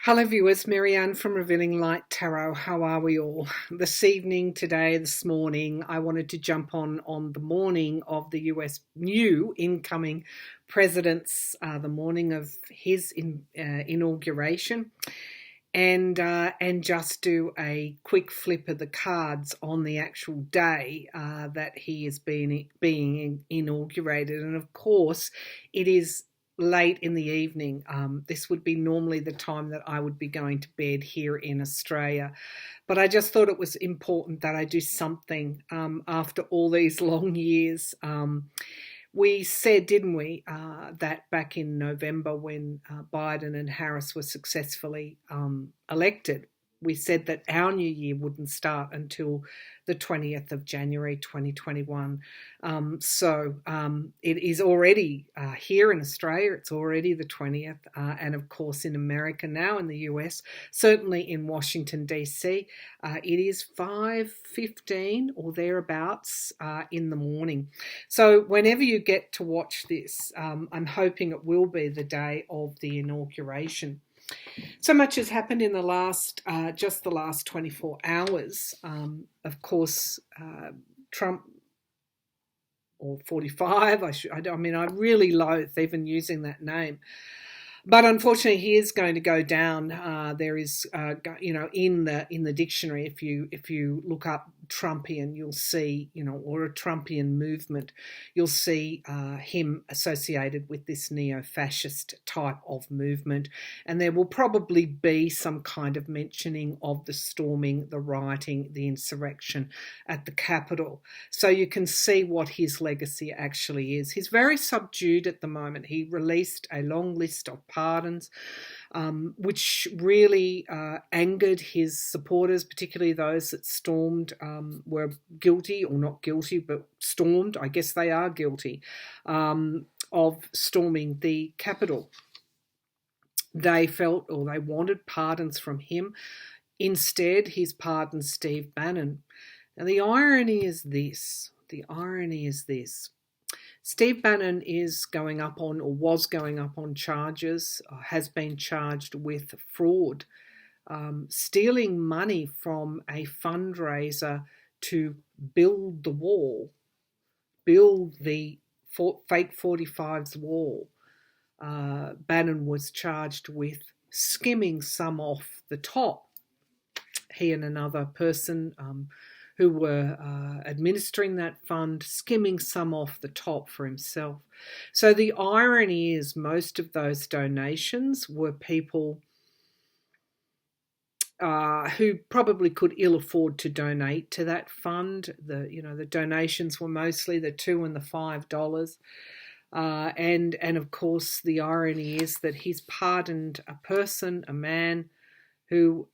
Hello viewers, Marianne from Revealing Light Tarot. How are we all? This evening, today, this morning, I wanted to jump on the morning of the US new incoming president's, the morning of his inauguration, and just do a quick flip of the cards on the actual day that he is being inaugurated. And of course, it is late in the evening. This would be normally the time that I would be going to bed here in Australia. But I just thought it was important that I do something after all these long years. We said, didn't we, that back in November when Biden and Harris were successfully elected, we said that our new year wouldn't start until the 20th of January 2021. So it is already here in Australia, it's already the 20th, and of course in America now, in the US, certainly in Washington, D.C., it is 5:15 or thereabouts in the morning. So whenever you get to watch this, I'm hoping it will be the day of the inauguration. So much has happened in the last, just the last 24 hours. Of course, Trump, or 45, I mean, I really loathe even using that name. But unfortunately, he is going to go down. There is, in the dictionary, if you look up Trumpian, you'll see, or a Trumpian movement, you'll see him associated with this neo-fascist type of movement. And there will probably be some kind of mentioning of the storming, the rioting, the insurrection at the Capitol. So you can see what his legacy actually is. He's very subdued at the moment. He released a long list of pardons, which really angered his supporters, particularly those that stormed, were guilty or not guilty, but stormed. I guess they are guilty of storming the Capitol. They felt, or they wanted, pardons from him. Instead, he's pardoned Steve Bannon. Now, the irony is this. Steve Bannon is going up on, or was going up on charges, has been charged with fraud, stealing money from a fundraiser to build the wall, build the fake 45's wall. Bannon was charged with skimming some off the top. He and another person who were administering that fund, skimming some off the top for himself. So the irony is most of those donations were people who probably could ill afford to donate to that fund. The donations were mostly the $2 and the $5. And of course, the irony is that he's pardoned a person, a man, who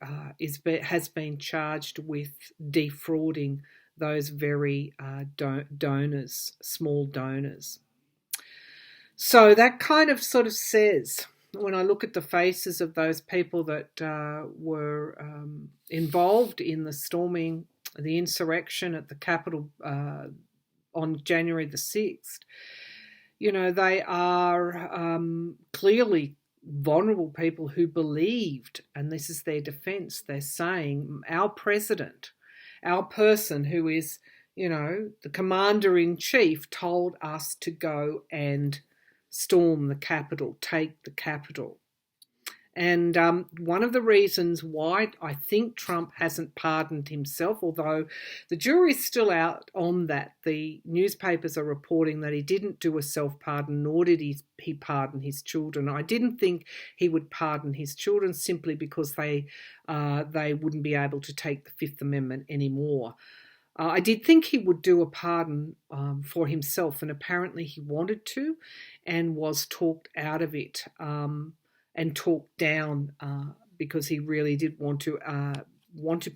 has been charged with defrauding those very donors, small donors. So that kind of sort of says, when I look at the faces of those people that were involved in the storming, the insurrection at the Capitol on January the 6th, they are clearly vulnerable people who believed, and this is their defense, they're saying, our president, our person who is, the commander-in-chief, told us to go and storm the Capitol, take the Capitol. And one of the reasons why I think Trump hasn't pardoned himself, although the jury's still out on that, the newspapers are reporting that he didn't do a self-pardon, nor did he pardon his children. I didn't think he would pardon his children simply because they wouldn't be able to take the Fifth Amendment anymore. I did think he would do a pardon for himself, and apparently he wanted to and was talked out of it. And talked down because he really did want to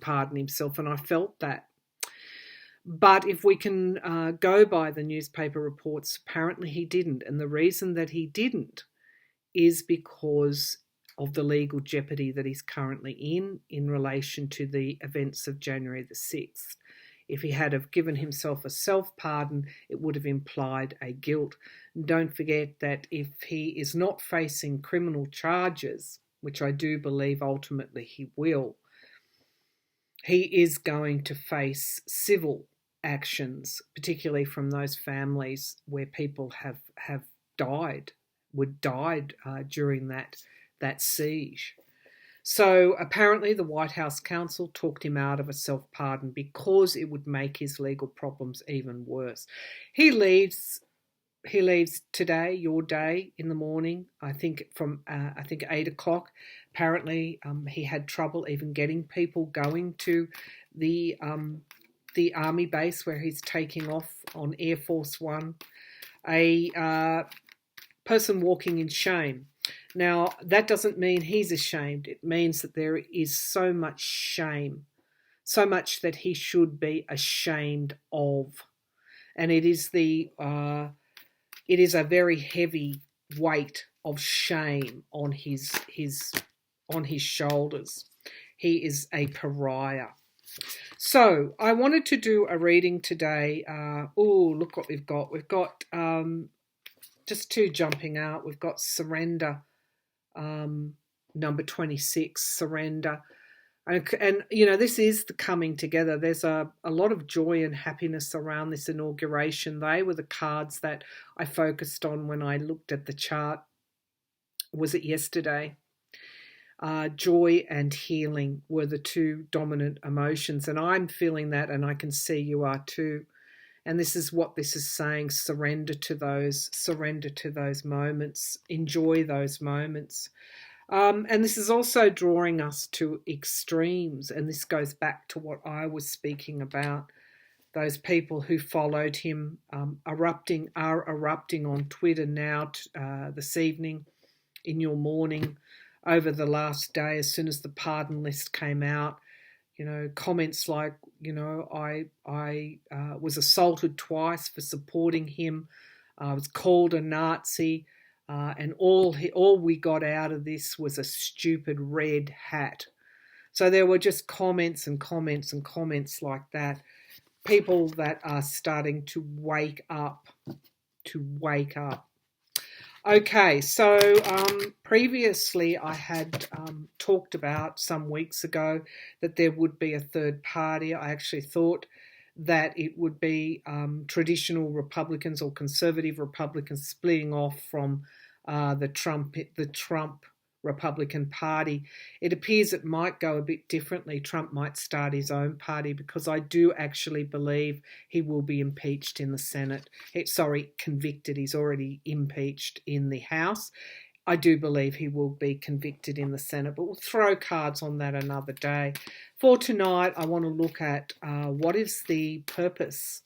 pardon himself, and I felt that. But if we can go by the newspaper reports, apparently he didn't, and the reason that he didn't is because of the legal jeopardy that he's currently in relation to the events of January the 6th. If he had have given himself a self-pardon, it would have implied a guilt. Don't forget that if he is not facing criminal charges, which I do believe ultimately he will, he is going to face civil actions, particularly from those families where people have died, during that siege. So apparently the White House counsel talked him out of a self-pardon because it would make his legal problems even worse. He leaves today, your day, in the morning. I think from 8 o'clock. Apparently, he had trouble even getting people going to the army base where he's taking off on Air Force One. A person walking in shame. Now, that doesn't mean he's ashamed. It means that there is so much shame, so much that he should be ashamed of, and it is a very heavy weight of shame on his shoulders. He is a pariah. So I wanted to do a reading today. Look what we've got. We've got just two jumping out. We've got surrender, number 26, surrender. And this is the coming together. There's a lot of joy and happiness around this inauguration. They were the cards that I focused on when I looked at the chart. Was it yesterday? Joy and healing were the two dominant emotions, and I'm feeling that, and I can see you are too. And this is what this is saying: surrender to those moments, enjoy those moments. And this is also drawing us to extremes, and this goes back to what I was speaking about. Those people who followed him are erupting on Twitter now this evening, in your morning, over the last day, as soon as the pardon list came out. Comments like, I was assaulted twice for supporting him. I was called a Nazi. And all we got out of this was a stupid red hat. So there were just comments and comments and comments like that. People that are starting to wake up. Okay, so previously I had talked about some weeks ago that there would be a third party. I actually thought that it would be traditional Republicans or conservative Republicans splitting off from the Trump Republican Party. It appears it might go a bit differently. Trump might start his own party, because I do actually believe he will be impeached in the Senate. Convicted. He's already impeached in the House. I do believe he will be convicted in the Senate, but we'll throw cards on that another day. For tonight, I want to look at what is the purpose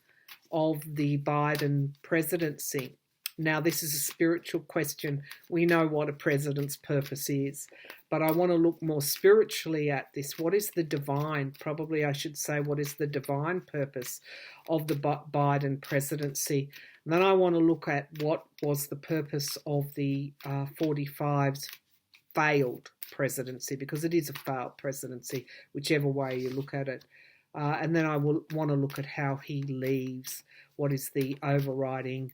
of the Biden presidency. Now, this is a spiritual question. We know what a president's purpose is, but I want to look more spiritually at this. What is the divine? Probably I should say, what is the divine purpose of the Biden presidency? And then I want to look at what was the purpose of the 45's failed presidency, because it is a failed presidency, whichever way you look at it. And then I will want to look at how he leaves. What is the overriding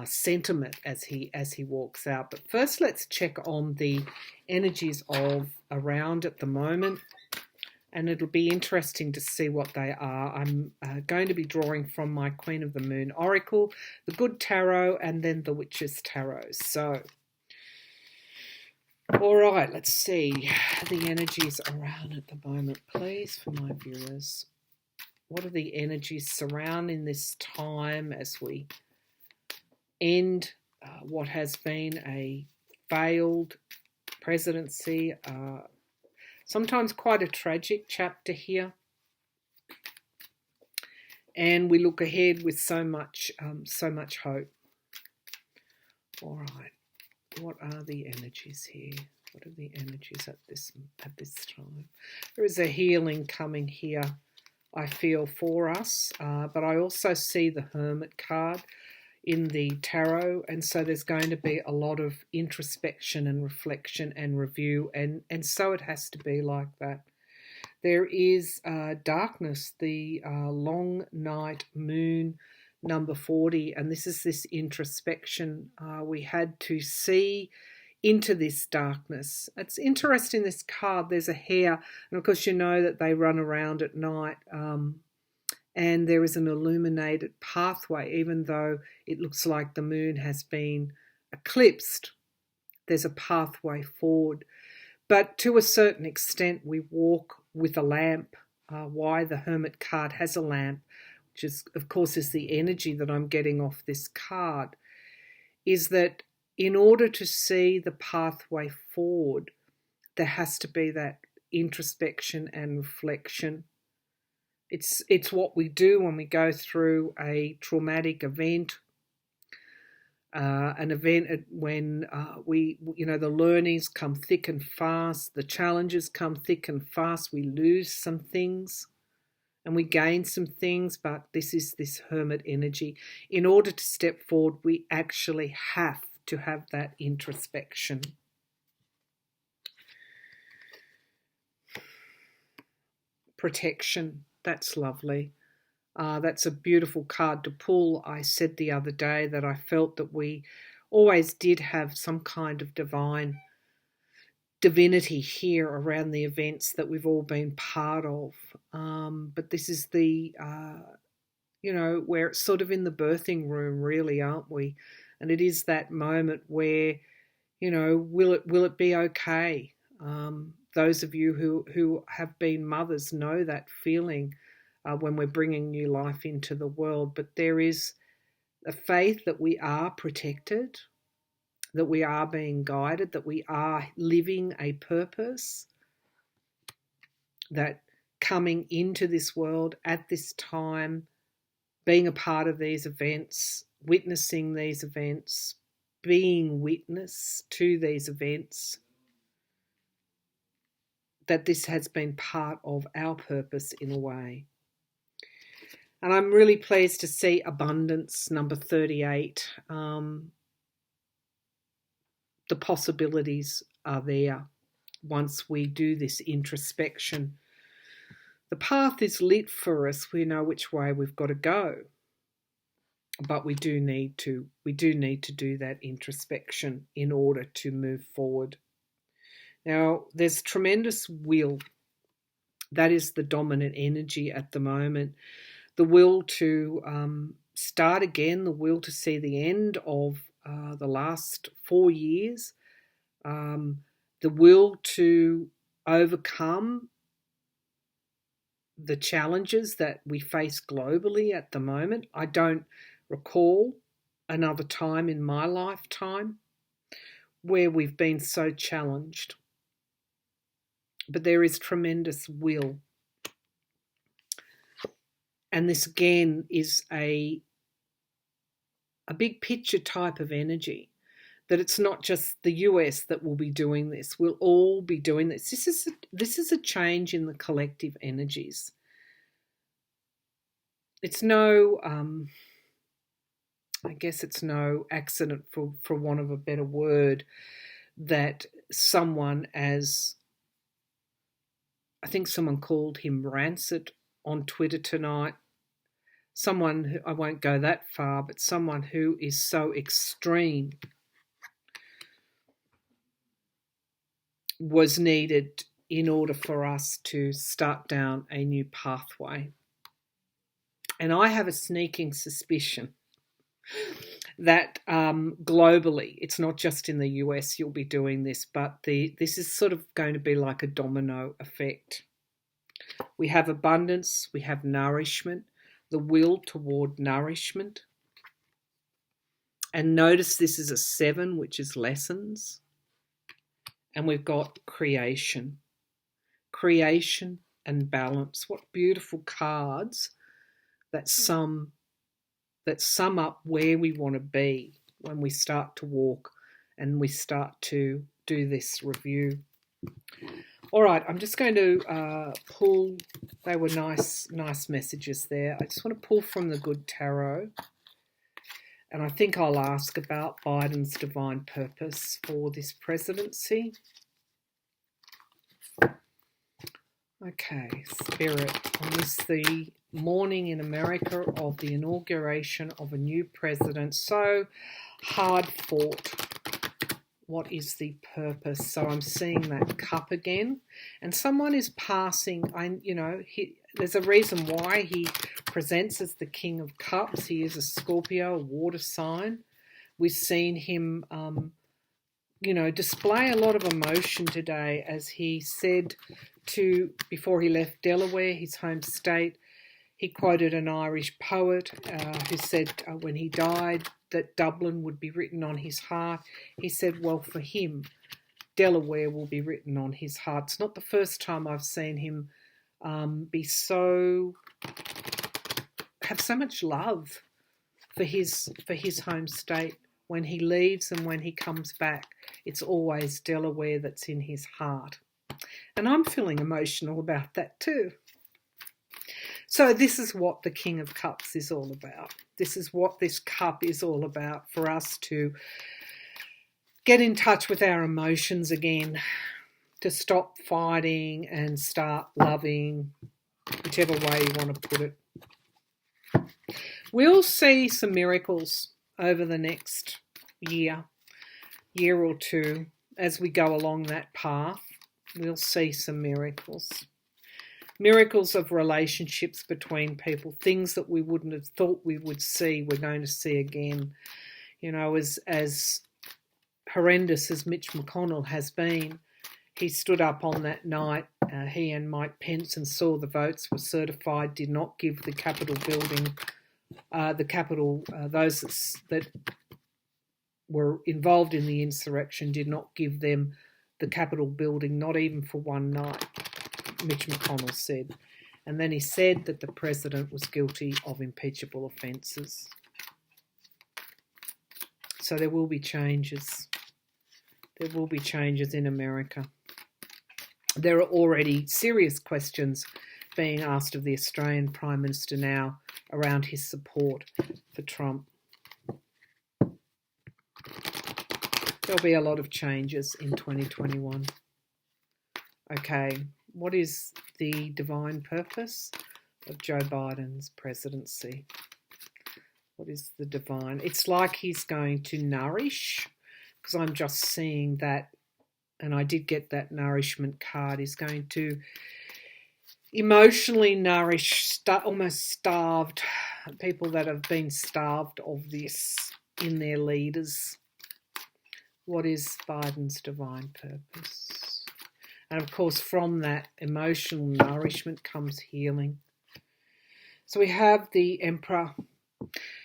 sentiment as he walks out? But first, let's check on the energies of around at the moment, and it'll be interesting to see what they are. I'm going to be drawing from my Queen of the Moon Oracle, the Good Tarot, and then the Witch's Tarot. So, all right, let's see the energies around at the moment, please, for my viewers. What are the energies surrounding this time as we end what has been a failed presidency? Sometimes quite a tragic chapter here. And we look ahead with so much hope. All right. What are the energies here? What are the energies at this time? There is a healing coming here, I feel, for us. But I also see the Hermit card in the tarot, and so there's going to be a lot of introspection and reflection and review, and so it has to be like that. There is darkness, the long night moon, number 40, and this is this introspection. We had to see into this darkness. It's interesting, this card, there's a hare, and of course you know that they run around at night, and there is an illuminated pathway, even though it looks like the moon has been eclipsed. There's a pathway forward. But to a certain extent, we walk with a lamp. Why the Hermit card has a lamp, which is, of course, is the energy that I'm getting off this card, is that in order to see the pathway forward, there has to be that introspection and reflection. It's what we do when we go through a traumatic event, an event when the learnings come thick and fast, the challenges come thick and fast, we lose some things and we gain some things, but this is this hermit energy. In order to step forward, we actually have to have that introspection. Protection, that's lovely. That's a beautiful card to pull. I said the other day that I felt that we always did have some kind of divinity here around the events that we've all been part of. But this is the, we're sort of in the birthing room, really, aren't we? And it is that moment where, will it be okay? Those of you who have been mothers know that feeling. When we're bringing new life into the world. But there is a faith that we are protected, that we are being guided, that we are living a purpose, that coming into this world at this time, being a part of these events, witnessing these events, being witness to these events, that this has been part of our purpose in a way. And I'm really pleased to see abundance, number 38. The possibilities are there once we do this introspection. The path is lit for us. We know which way we've got to go. But we do need to do that introspection in order to move forward. Now, there's tremendous will. That is the dominant energy at the moment. The will to start again, the will to see the end of the last 4 years, the will to overcome the challenges that we face globally at the moment. I don't recall another time in my lifetime where we've been so challenged. But there is tremendous will. And this again is a big picture type of energy, that it's not just the US that will be doing this. We'll all be doing this. This is a change in the collective energies. It's no, I guess it's no accident, for want of a better word, that someone, as I think someone called him Rancid on Twitter tonight, someone who, I won't go that far, but someone who is so extreme was needed in order for us to start down a new pathway. And I have a sneaking suspicion that globally, it's not just in the US you'll be doing this, but this is sort of going to be like a domino effect. We have abundance, we have nourishment, the will toward nourishment. And notice this is a 7, which is lessons. And we've got creation and balance. What beautiful cards that sum up where we want to be when we start to walk and we start to do this review. All right, I'm just going to pull. They were nice messages there. I just want to pull from the Good Tarot. And I think I'll ask about Biden's divine purpose for this presidency. Okay, Spirit, on the morning in America of the inauguration of a new president, so hard fought. What is the purpose? So I'm seeing that cup again, and someone is passing. There's a reason why he presents as the King of Cups. He is a Scorpio, a water sign. We've seen him, display a lot of emotion today, as he said before he left Delaware, his home state. He quoted an Irish poet who said when he died that Dublin would be written on his heart. He said, well, for him, Delaware will be written on his heart. It's not the first time I've seen him have so much love for his home state. When he leaves and when he comes back, it's always Delaware that's in his heart. And I'm feeling emotional about that too. So this is what the King of Cups is all about. This is what this cup is all about, for us to get in touch with our emotions again, to stop fighting and start loving, whichever way you want to put it. We'll see some miracles over the next year or two as we go along that path. We'll see some miracles. Miracles of relationships between people, things that we wouldn't have thought we would see, we're going to see again. As horrendous as Mitch McConnell has been, he stood up on that night, he and Mike Pence, and saw the votes were certified, did not give the Capitol building, those that were involved in the insurrection, did not give them the Capitol building, not even for one night, Mitch McConnell said. And then he said that the president was guilty of impeachable offences. So there will be changes. There will be changes in America. There are already serious questions being asked of the Australian Prime Minister now around his support for Trump. There'll be a lot of changes in 2021. Okay, what is the divine purpose of Joe Biden's presidency? What is the divine? It's like he's going to nourish, because I'm just seeing that, and I did get that nourishment card. He's going to emotionally nourish almost starved people that have been starved of this in their leaders. What is Biden's divine purpose? And of course, from that emotional nourishment comes healing. So we have the Emperor.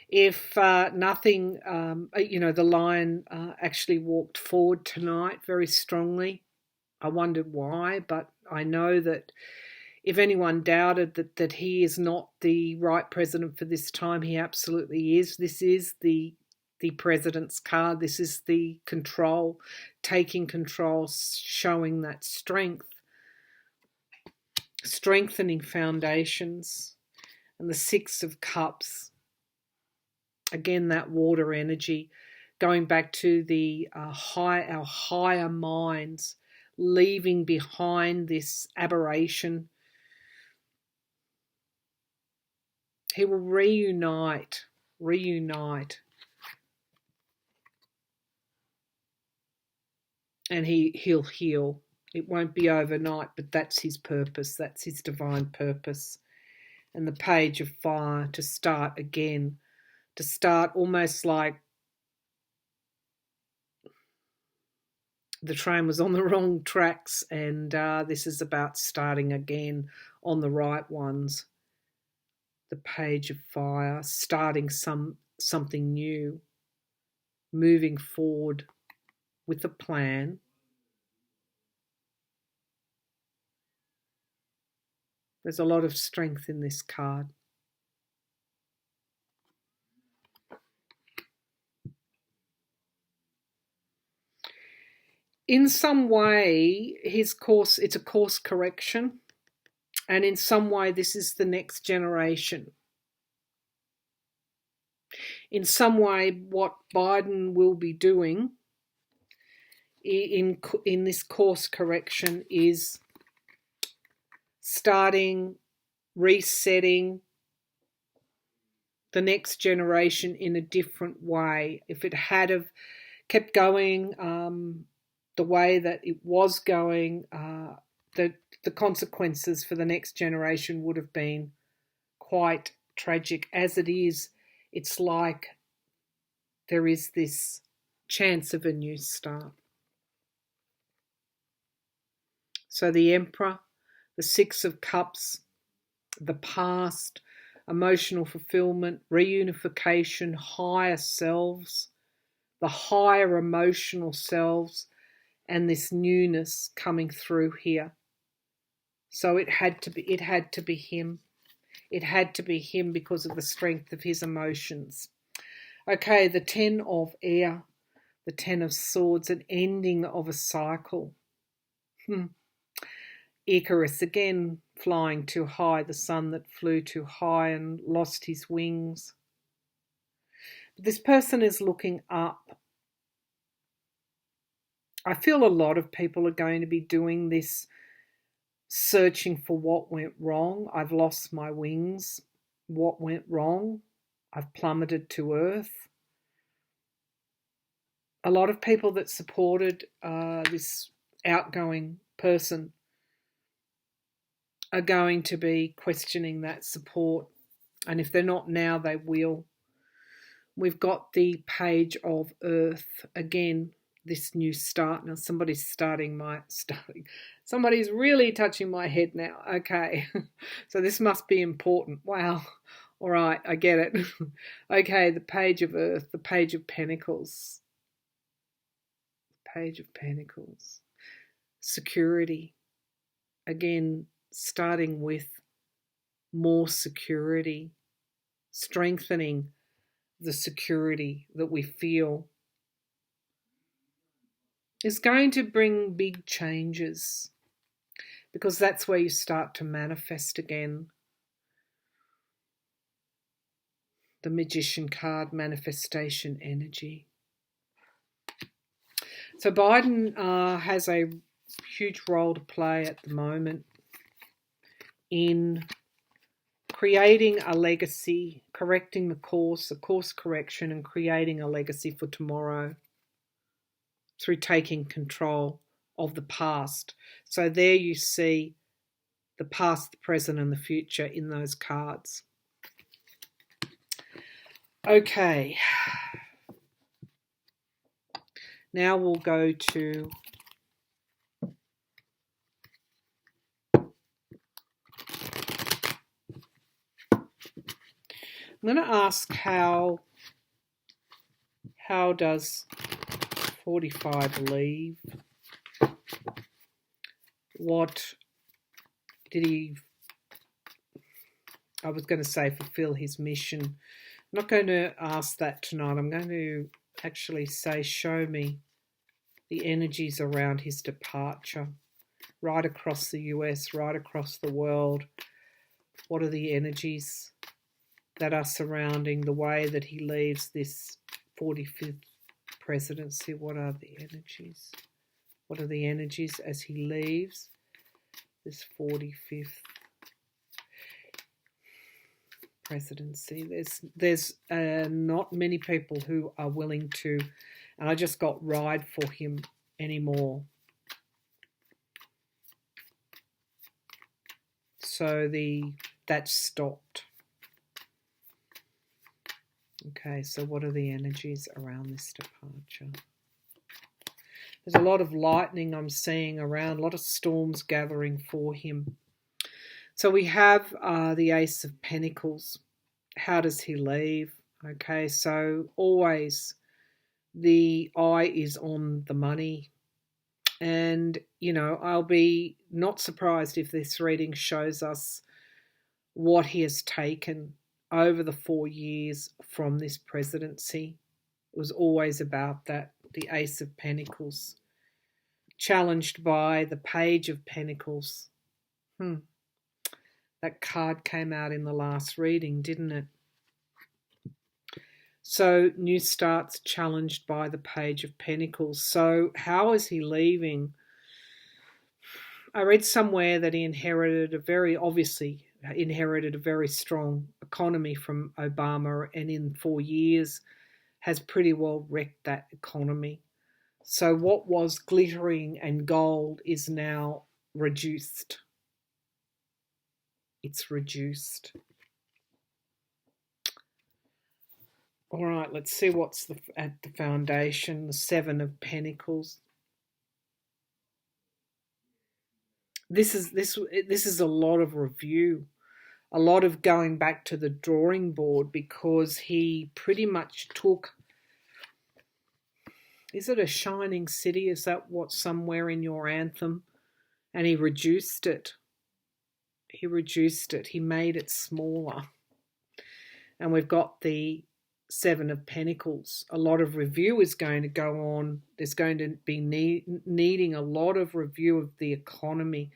If nothing, the lion actually walked forward tonight very strongly. I wondered why, but I know that if anyone doubted that he is not the right president for this time, he absolutely is. This is the president's card. This is the control, taking control, showing that strength, strengthening foundations. And the Six of Cups, again, that water energy, going back to our higher minds, leaving behind this aberration. He will reunite. And he'll heal. It won't be overnight, but that's his purpose. That's his divine purpose. And the Page of Fire, to start again, to start almost like the train was on the wrong tracks, and this is about starting again on the right ones. The Page of Fire, starting something new, moving forward with a plan. There's a lot of strength in this card. In some way, it's a course correction. And in some way, this is the next generation. In some way, what Biden will be doing in this course correction is starting, resetting the next generation in a different way. If it had have kept going the way that it was going, the consequences for the next generation would have been quite tragic. As it is, it's like there is this chance of a new start. So the Emperor, the Six of Cups, the past, emotional fulfillment, reunification, higher selves, the higher emotional selves, and this newness coming through here. So it had to be him. It had to be him because of the strength of his emotions. Okay, the Ten of Air, the Ten of Swords, an ending of a cycle. Icarus again flying too high, the sun that flew too high and lost his wings. But this person is looking up. I feel a lot of people are going to be doing this, searching for what went wrong. I've lost my wings. What went wrong? I've plummeted to earth. A lot of people that supported this outgoing person are going to be questioning that support. And if they're not now, they will. We've got the Page of Earth again. This new start. Now somebody's somebody's really touching my head now. Okay. So this must be important. Wow. All right, I get it. Okay, the Page of Earth, the Page of Pentacles. Page of Pentacles. Security. Again, starting with more security, strengthening the security that we feel is going to bring big changes, because that's where you start to manifest again. The Magician card, manifestation energy. So Biden has a huge role to play at the moment in creating a legacy, correcting the course, a course correction, and creating a legacy for tomorrow through taking control of the past. So there you see the past, the present, and the future in those cards. Okay. Now we'll go to I'm going to ask how does 45 leave? What did he, I was going to say fulfill his mission. I'm not going to ask that tonight. I'm going to actually say show me the energies around his departure, right across the US, right across the world. What are the energies that are surrounding the way that he leaves this 45th presidency? What are the energies? What are the energies as he leaves this 45th presidency? There's not many people who are willing to, and I just got ride for him anymore. So that stopped. Okay, so what are the energies around this departure? There's a lot of lightning I'm seeing around, a lot of storms gathering for him. So we have the Ace of Pentacles. How does he leave? Okay, so always the eye is on the money. And, you know, I'll be not surprised if this reading shows us what he has taken over the 4 years from this presidency. It was always about that, the Ace of Pentacles, challenged by the Page of Pentacles. That card came out in the last reading, didn't it? So new starts challenged by the Page of Pentacles. So how is he leaving? I read somewhere that he inherited a very strong economy from Obama, and in 4 years has pretty well wrecked that economy. So what was glittering and gold is now reduced. It's reduced. All right, let's see what's at the foundation. The Seven of Pentacles. This is a lot of review, a lot of going back to the drawing board, because he pretty much took. Is it a shining city? Is that what's somewhere in your anthem? And he reduced it. He reduced it. He made it smaller. And we've got the Seven of Pentacles. A lot of review is going to go on. There's going to be needing a lot of review of the economy.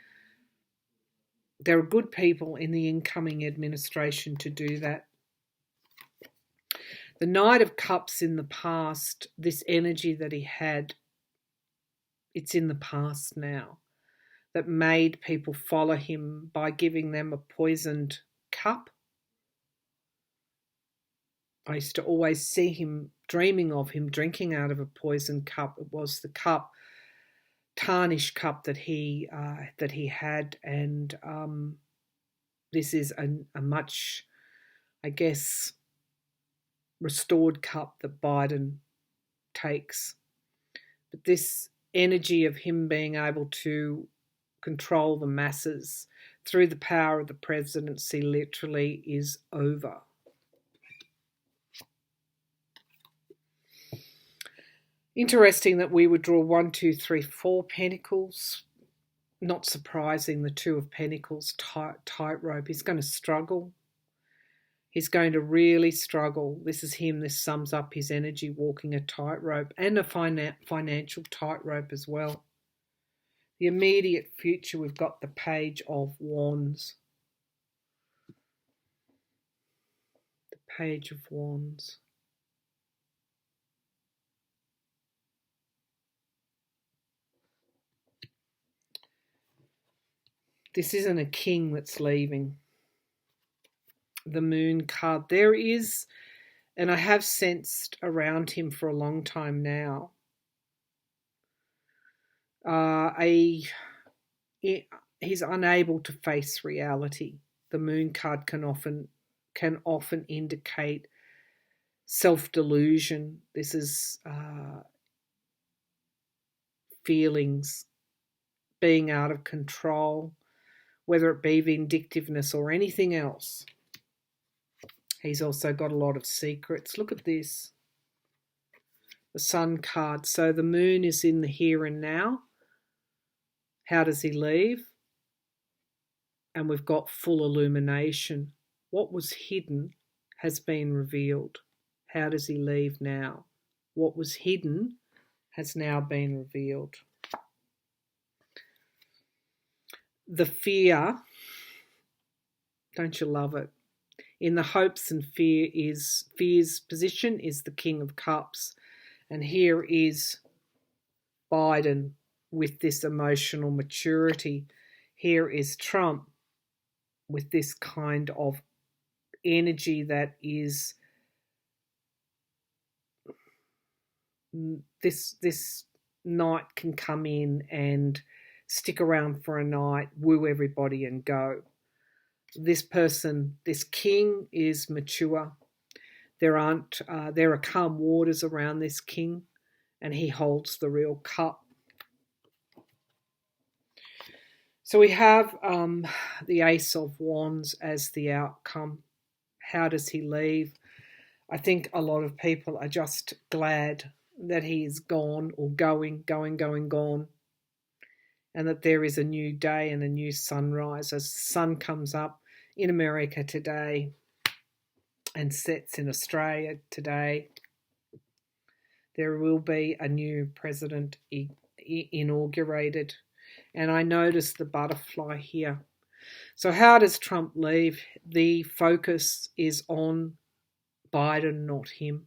There are good people in the incoming administration to do that. The Knight of Cups in the past, this energy that he had, it's in the past now, that made people follow him by giving them a poisoned cup. I used to always see him, dreaming of him drinking out of a poisoned cup. It was the cup, tarnished cup that he had, and this is a much, I guess, restored cup that Biden takes. But this energy of him being able to control the masses through the power of the presidency literally is over. Interesting that we would draw 1, 2, 3, 4 pentacles. Not surprising, the Two of Pentacles, tightrope. He's going to struggle. He's going to really struggle. This is him. This sums up his energy, walking a tightrope, and a financial tightrope as well. The immediate future, we've got the Page of Wands. The Page of Wands. This isn't a king that's leaving. The Moon card. There is, and I have sensed around him for a long time now, he's unable to face reality. The Moon card can often indicate self-delusion. This is feelings, being out of control, whether it be vindictiveness or anything else. He's also got a lot of secrets. Look at this. The Sun card. So the Moon is in the here and now. How does he leave? And we've got full illumination. What was hidden has been revealed. How does he leave now? What was hidden has now been revealed. The fear, don't you love it? In the hopes and fear's position is the King of Cups. And here is Biden with this emotional maturity. Here is Trump with this kind of energy that is this knight can come in and stick around for a night, woo everybody and go. This person, this king, is mature. There are calm waters around this king, and he holds the real cup. So we have the Ace of Wands as the outcome. How does he leave? I think a lot of people are just glad that he is gone, or going, gone, and that there is a new day and a new sunrise as the sun comes up in America today and sets in Australia today. There will be a new president inaugurated. And I noticed the butterfly here. So how does Trump leave? The focus is on Biden, not him.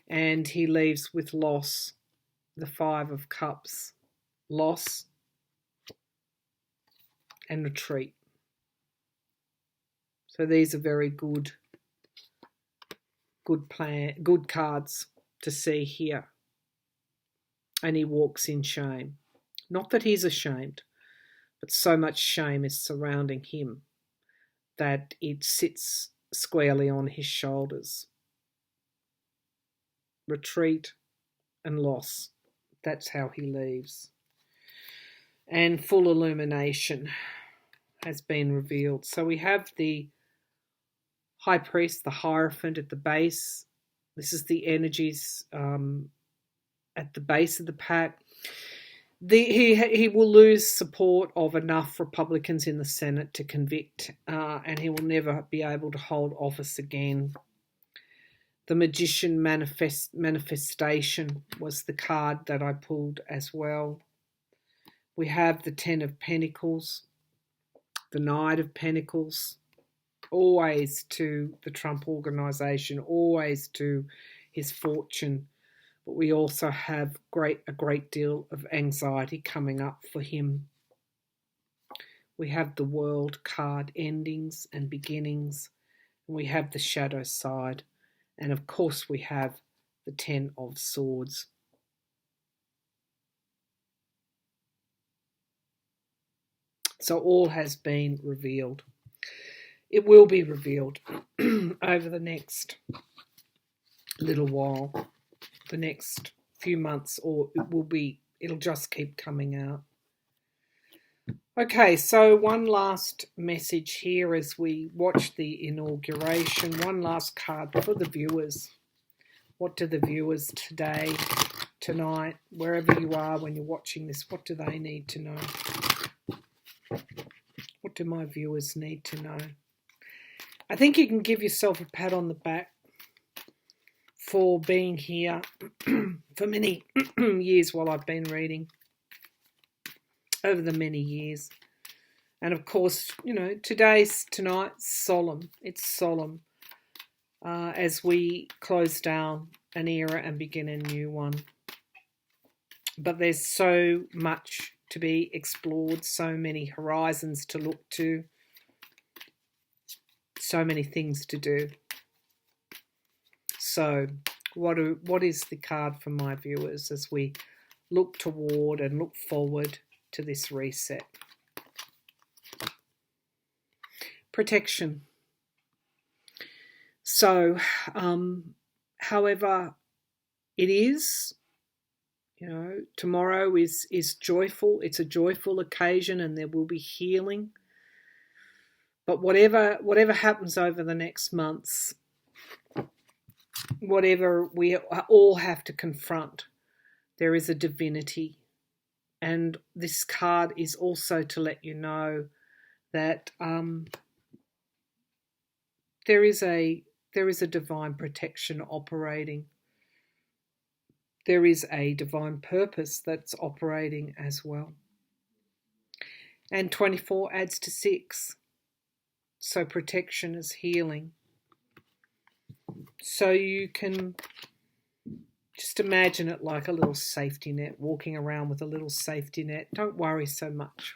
And he leaves with loss, the Five of Cups, loss and retreat. So these are very good good cards to see here. And he walks in shame. Not that he's ashamed, but so much shame is surrounding him that it sits squarely on his shoulders. Retreat and loss. That's how he leaves. And full illumination has been revealed. So we have the High Priest, the Hierophant at the base. This is the energies at the base of the pack. He will lose support of enough Republicans in the Senate to convict, and he will never be able to hold office again. The Magician manifestation was the card that I pulled as well. We have the Ten of Pentacles, the Knight of Pentacles, always to the Trump organization, always to his fortune. But we also have a great deal of anxiety coming up for him. We have the World card, endings and beginnings. We have the shadow side. And of course we have the Ten of Swords. So all has been revealed. It will be revealed over the next little while, the next few months, or it'll just keep coming out. Okay, so one last message here as we watch the inauguration. One last card for the viewers. What do the viewers today, tonight, wherever you are when you're watching this, what do they need to know? What do my viewers need to know? I think you can give yourself a pat on the back for being here for many years while I've been reading, over the many years. And of course, you know, tonight's solemn. It's solemn as we close down an era and begin a new one. But there's so much to be explored, so many horizons to look to, so many things to do. So what is the card for my viewers as we look toward and look forward to this reset? Protection. So, however it is, you know, tomorrow is joyful. It's a joyful occasion and there will be healing. But whatever happens over the next months, whatever we all have to confront, there is a divinity. And this card is also to let you know that there is a divine protection operating. There is a divine purpose that's operating as well. And 24 adds to 6. So protection is healing. So you can just imagine it like a little safety net, walking around with a little safety net. Don't worry so much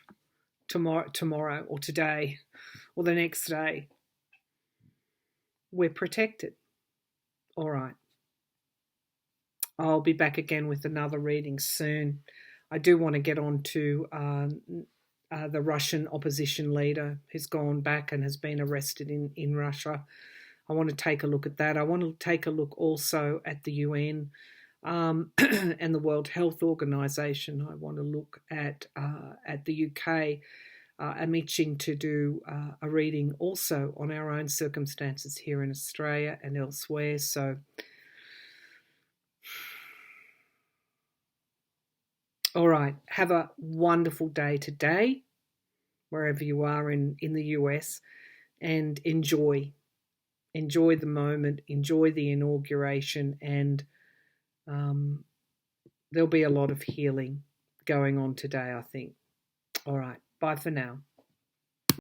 tomorrow or today or the next day. We're protected. All right. I'll be back again with another reading soon. I do want to get on to the Russian opposition leader who's gone back and has been arrested in Russia. I want to take a look at that. I want to take a look also at the UN and the World Health Organization. I want to look at the UK. I'm itching to do a reading also on our own circumstances here in Australia and elsewhere. So, all right, have a wonderful day today, wherever you are in the US, and enjoy the moment, enjoy the inauguration, and there'll be a lot of healing going on today, I think. All right, bye for now.